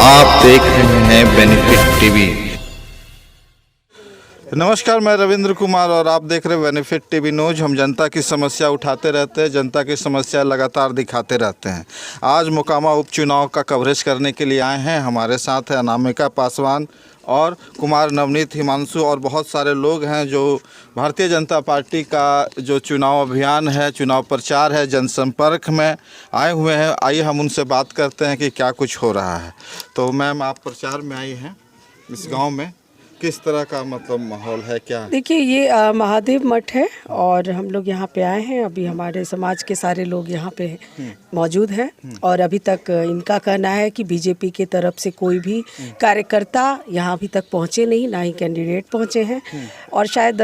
आप देख रहे हैं बेनिफिट टीवी। नमस्कार, मैं रविंद्र कुमार और आप देख रहे हैं बेनिफिट टीवी न्यूज। हम जनता की समस्या उठाते रहते हैं, जनता की समस्या लगातार दिखाते रहते हैं। आज मोकामा उपचुनाव का कवरेज करने के लिए आए हैं। हमारे साथ है अनामिका पासवान और कुमार नवनीत, हिमांशु और बहुत सारे लोग हैं जो भारतीय जनता पार्टी का जो चुनाव अभियान है, चुनाव प्रचार है, जनसंपर्क में आए हुए हैं। आइए हम उनसे बात करते हैं कि क्या कुछ हो रहा है। तो मैम, आप प्रचार में आई हैं इस गाँव में, किस तरह का मतलब माहौल है क्या? देखिए, ये महादेव मठ है और हम लोग यहाँ पे आए हैं। अभी हमारे समाज के सारे लोग यहाँ पे मौजूद हैं और अभी तक इनका कहना है कि बीजेपी के तरफ से कोई भी कार्यकर्ता यहाँ अभी तक पहुँचे नहीं, ना ही कैंडिडेट पहुँचे हैं। और शायद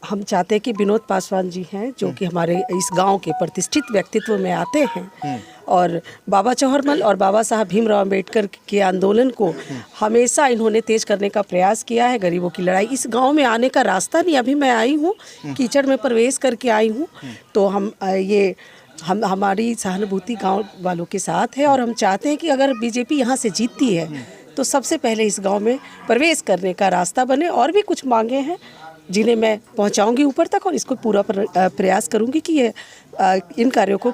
हम चाहते हैं कि विनोद पासवान जी हैं जो कि हमारे इस गांव के प्रतिष्ठित व्यक्तित्व में आते हैं और बाबा चौहरमल और बाबा साहब भीमराव अम्बेडकर के आंदोलन को हमेशा इन्होंने तेज करने का प्रयास किया है। गरीबों की लड़ाई, इस गांव में आने का रास्ता नहीं, अभी मैं आई हूँ, कीचड़ में प्रवेश करके आई हूँ। तो हमारी सहानुभूति गांव वालों के साथ है और हम चाहते हैं कि अगर बीजेपी यहाँ से जीतती है तो सबसे पहले इस गाँव में प्रवेश करने का रास्ता बने। और भी कुछ मांगे हैं जिन्हें मैं पहुंचाऊंगी ऊपर तक और इसको पूरा प्रयास करूंगी कि ये इन कार्यों को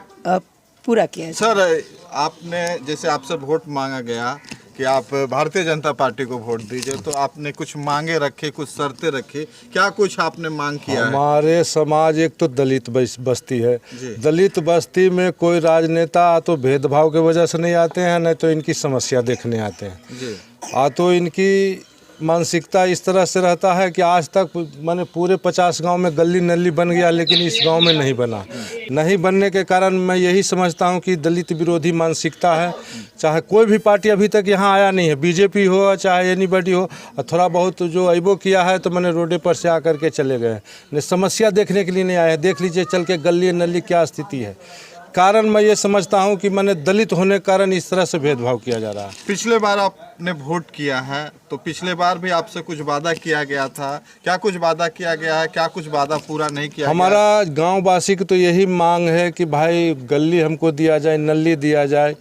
पूरा किया जाए। सर, आपने जैसे आपसे वोट मांगा गया कि आप भारतीय जनता पार्टी को वोट दीजिए, तो आपने कुछ मांगे रखे, कुछ शर्तें रखी, क्या कुछ आपने मांग किया? हमारे समाज एक तो दलित बस्ती है। दलित बस्ती में कोई राजनेता तो भेदभाव की वजह से नहीं आते हैं, नहीं तो इनकी समस्या देखने आते हैं। तो इनकी मानसिकता इस तरह से रहता है कि आज तक मैंने पूरे 50 गांव में गली नली बन गया, लेकिन इस गांव में नहीं बना। नहीं बनने के कारण मैं यही समझता हूं कि दलित विरोधी मानसिकता है। चाहे कोई भी पार्टी अभी तक यहां आया नहीं है, बीजेपी हो चाहे एनीबडी हो, और थोड़ा बहुत जो अइबो किया है तो मैंने रोडे पर से आकर के चले गए। समस्या देखने के लिए नहीं आए। देख लीजिए चल के गली नली क्या स्थिति है। कारण मैं ये समझता हूं कि मैंने दलित होने के कारण इस तरह से भेदभाव किया जा रहा है। पिछले बार आपने वोट किया है तो पिछले बार भी आपसे कुछ वादा किया गया था, क्या कुछ वादा किया गया है, क्या कुछ वादा पूरा नहीं किया? हमारा गांव वासी की तो यही मांग है कि भाई गली हमको दिया जाए, नली दिया जाए।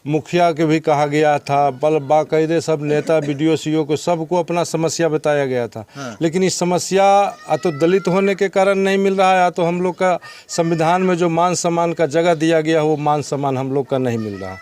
मुखिया के भी कहा गया था, बाकायदे सब नेता बीडीओ सीओ को सबको अपना समस्या बताया गया था। लेकिन इस समस्या तो दलित होने के कारण नहीं मिल रहा है, तो हम लोग का संविधान में जो मान सम्मान का जगह दिया गया वो मान सम्मान हम लोग का नहीं मिल रहा,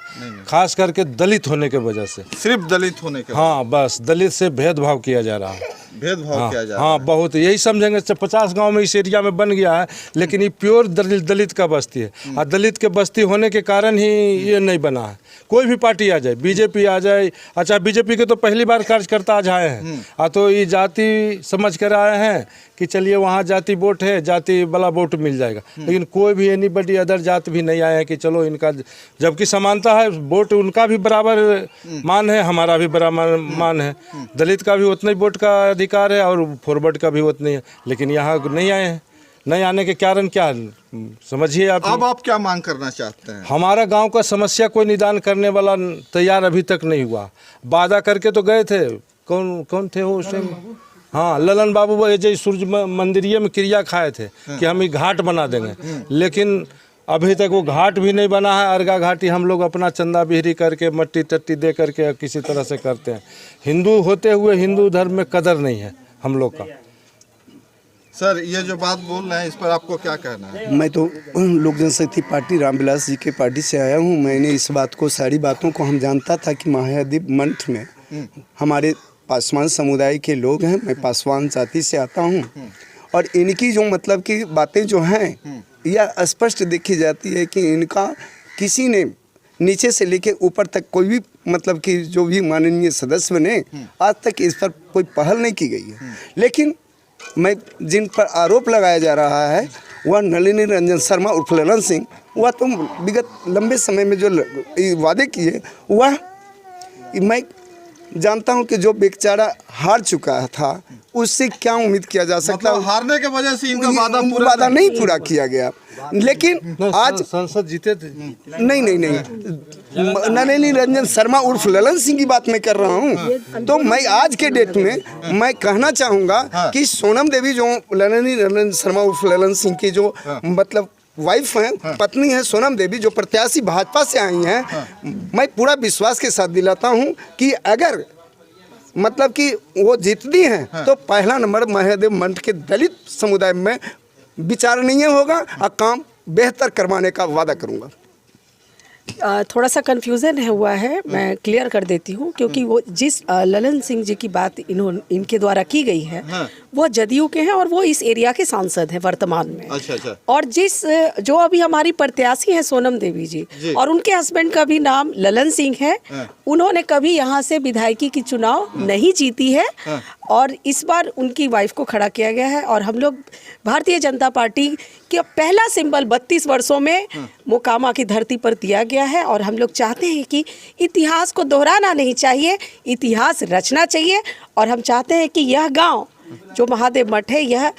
खास करके दलित होने के वजह से। सिर्फ दलित होने के? हाँ, बस दलित से भेदभाव किया जा रहा है। भेदभाव किया जा रहा है? हाँ, बहुत। यही समझेंगे 50 गांव में इस एरिया में बन गया है, लेकिन ये प्योर दलित का बस्ती है और दलित के बस्ती होने के कारण ही ये नहीं बना है। कोई भी पार्टी आ जाए, बीजेपी आ जाए, अच्छा बीजेपी के तो पहली बार कार्यकर्ता आज आए हैं, तो ये जाति समझ कर आए हैं कि चलिए वहाँ जाति वोट है, जाति वाला वोट मिल जाएगा। लेकिन कोई भी एनीबडी अदर जात भी नहीं आया है कि चलो इनका, जबकि समानता है, वोट उनका भी बराबर मान है, हमारा भी बराबर मान है। दलित का भी उतना ही वोट का अधिकार है और फॉरवर्ड का भी उतना ही है, लेकिन यहाँ नहीं आए हैं। नहीं आने के कारण क्या समझिए आप। अब आप क्या मांग करना चाहते हैं? हमारा गांव का समस्या कोई निदान करने वाला तैयार अभी तक नहीं हुआ। वादा करके तो गए थे, कौन थे वो उस टाइम? हाँ, ललन बाबू जय सूर्य मंदिरिये में क्रिया खाए थे कि हम ये घाट बना देंगे, लेकिन अभी तक वो घाट भी नहीं बना है। अर्गा घाटी हम लोग अपना चंदा बिहरी करके मट्टी टट्टी दे करके किसी तरह से करते हैं। हिंदू होते हुए हिंदू धर्म में कदर नहीं है हम लोग का। सर, ये जो बात बोल रहे हैं इस पर आपको क्या कहना है? मैं तो लोक जनशक्ति पार्टी रामविलास जी के पार्टी से आया हूँ। मैंने इस बात को, सारी बातों को हम जानता था कि महादेव मठ में हमारे पासवान समुदाय के लोग हैं। मैं पासवान जाति से आता हूँ और इनकी जो मतलब की बातें जो हैं यह स्पष्ट देखी जाती है कि इनका किसी ने नीचे से लेके ऊपर तक कोई भी मतलब कि जो भी माननीय सदस्य बने, आज तक इस पर कोई पहल नहीं की गई है। लेकिन मैं जिन पर आरोप लगाया जा रहा है वह नलिनी रंजन शर्मा उर्फ ललन सिंह, वह तो विगत लंबे समय में जो वादे किए वह मैं जानता हूं कि जो बेचारा हार चुका था उससे क्या उम्मीद किया जा सकता? मतलब हारने के वजह से इनका वादा नहीं पूरा किया गया। लेकिन आज संसद जीते थे। नहीं, नलिनी रंजन शर्मा उर्फ ललन सिंह की बात मैं कर रहा हूँ। तो मैं आज के डेट में मैं कहना चाहूँगा कि सोनम देवी जो नलिनी रंजन शर्मा उर्फ ललन सिंह की जो मतलब वाइफ हैं, पत्नी है सोनम देवी, जो प्रत्याशी भाजपा से आई हैं, मैं पूरा विश्वास के साथ दिलाता हूं कि अगर मतलब कि वो जीतती हैं तो पहला नंबर महादेव मंठ के दलित समुदाय में विचारणीय होगा और काम बेहतर करवाने का वादा करूंगा। थोड़ा सा कन्फ्यूज़न हुआ है, मैं क्लियर कर देती हूँ, क्योंकि वो जिस ललन सिंह जी की बात इनके द्वारा की गई है, वो जदयू के हैं और वो इस एरिया के सांसद हैं वर्तमान में। अच्छा। और जो अभी हमारी प्रत्याशी हैं सोनम देवी जी, और उनके हस्बैंड का भी नाम ललन सिंह है, उन्होंने कभी यहाँ से विधायकी की चुनाव नहीं जीती है और इस बार उनकी वाइफ को खड़ा किया गया है। और हम लोग भारतीय जनता पार्टी का पहला सिंबल 32 वर्षों में मोकामा की धरती पर दिया गया है और हम लोग चाहते हैं कि इतिहास को दोहराना नहीं चाहिए, इतिहास रचना चाहिए। और हम चाहते हैं कि यह गांव जो महादेव मठ है, यह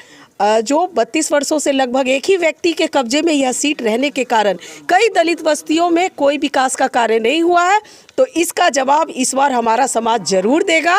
जो 32 वर्षों से लगभग एक ही व्यक्ति के कब्जे में यह सीट रहने के कारण कई दलित बस्तियों में कोई विकास का कार्य नहीं हुआ है, तो इसका जवाब इस बार हमारा समाज जरूर देगा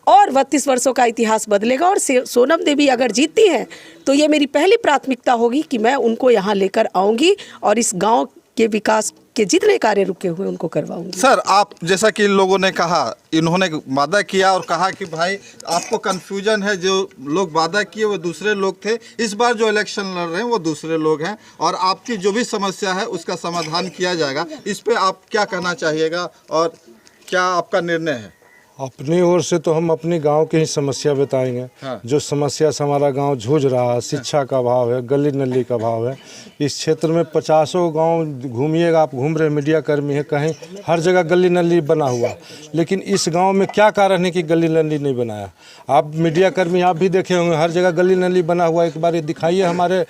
और 32 वर्षों का इतिहास बदलेगा। और सोनम देवी अगर जीतती हैं तो ये मेरी पहली प्राथमिकता होगी कि मैं उनको यहाँ लेकर आऊँगी और इस गाँव के विकास के जितने कार्य रुके हुए उनको करवाऊंगी। सर, आप जैसा कि इन लोगों ने कहा, इन्होंने वादा किया और कहा कि भाई आपको कंफ्यूजन है, जो लोग वादा किए वो दूसरे लोग थे, इस बार जो इलेक्शन लड़ रहे हैं वो दूसरे लोग हैं और आपकी जो भी समस्या है उसका समाधान किया जाएगा। इस पे आप क्या कहना चाहिएगा और क्या आपका निर्णय है? अपनी ओर से तो हम अपनी गांव की ही समस्या बताएंगे। जो समस्या से हमारा गांव जूझ रहा है, शिक्षा का अभाव है, गली नली का अभाव है। इस क्षेत्र में 50 गांव घूमिएगा, आप घूम रहे मीडिया कर्मी है, कहीं हर जगह गली नली बना हुआ, लेकिन इस गांव में क्या कारण है कि गली नली नहीं बनाया? आप मीडिया कर्मी आप भी देखे होंगे, हर जगह गली नली बना हुआ। एक बार ये दिखाइए हमारे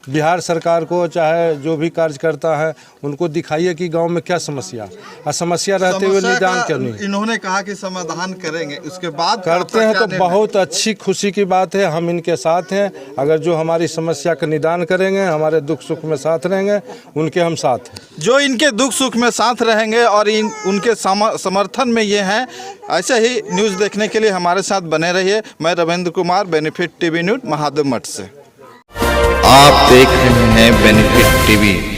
बिहार सरकार को, चाहे जो भी कार्यकर्ता है उनको दिखाइए कि गाँव में क्या समस्या, और समस्या रहते हुए निदान क्यों नहीं? इन्होंने कहा कि समाधान करेंगे, उसके बाद करते हैं तो बहुत अच्छी खुशी की बात है। हम इनके साथ हैं, अगर जो हमारी समस्या का निदान करेंगे, हमारे दुख सुख में साथ रहेंगे, उनके हम साथ हैं। जो इनके दुख सुख में साथ रहेंगे और उनके समर्थन में ये हैं। ऐसे ही न्यूज़ देखने के लिए हमारे साथ बने रहिए। मैं Ravindra Kumar, benefit TV news, Mahadev मठ से। आप देख रहे हैं बेनिफिट टीवी।